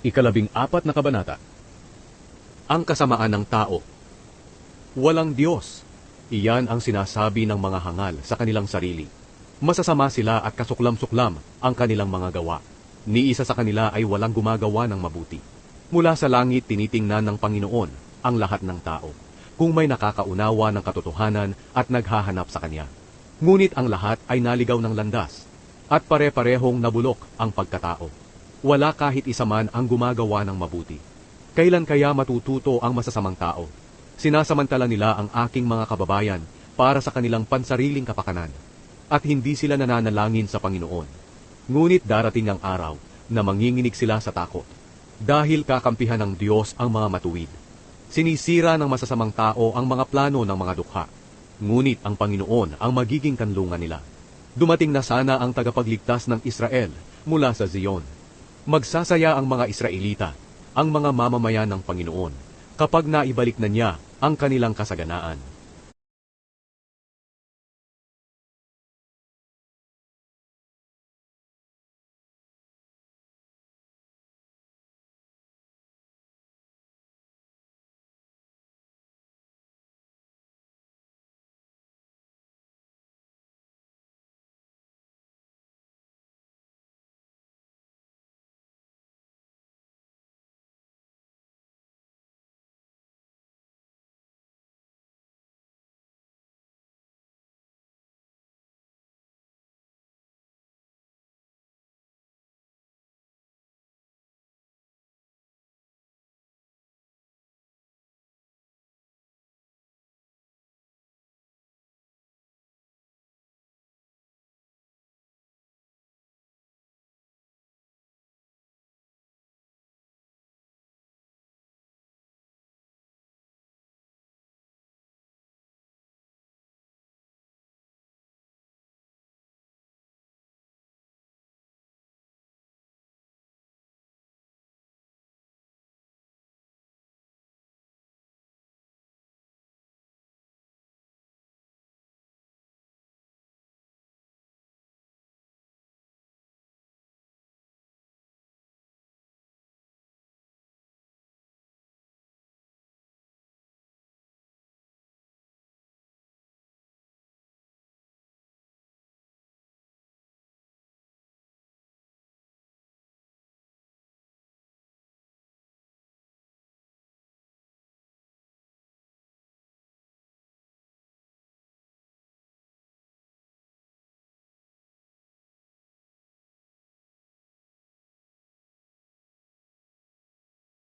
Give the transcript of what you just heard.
14 na kabanata. Ang kasamaan ng tao. Walang Diyos. Iyan ang sinasabi ng mga hangal sa kanilang sarili. Masasama sila at kasuklam-suklam ang kanilang mga gawa. Ni isa sa kanila ay walang gumagawa ng mabuti. Mula sa langit tinitingnan ng Panginoon ang lahat ng tao, kung may nakakaunawa ng katotohanan at naghahanap sa Kanya. Ngunit ang lahat ay naligaw ng landas, at pare-parehong nabulok ang pagkatao. Wala kahit isa man ang gumagawa ng mabuti. Kailan kaya matututo ang masasamang tao? Sinasamantala nila ang aking mga kababayan para sa kanilang pansariling kapakanan, at hindi sila nananalangin sa Panginoon. Ngunit darating ang araw na manginginig sila sa takot, dahil kakampihan ng Diyos ang mga matuwid. Sinisira ng masasamang tao ang mga plano ng mga dukha, ngunit ang Panginoon ang magiging kanlungan nila. Dumating na sana ang tagapagligtas ng Israel mula sa Zion. Magsasaya ang mga Israelita, ang mga mamamayan ng Panginoon, kapag naibalik na niya ang kanilang kasaganaan.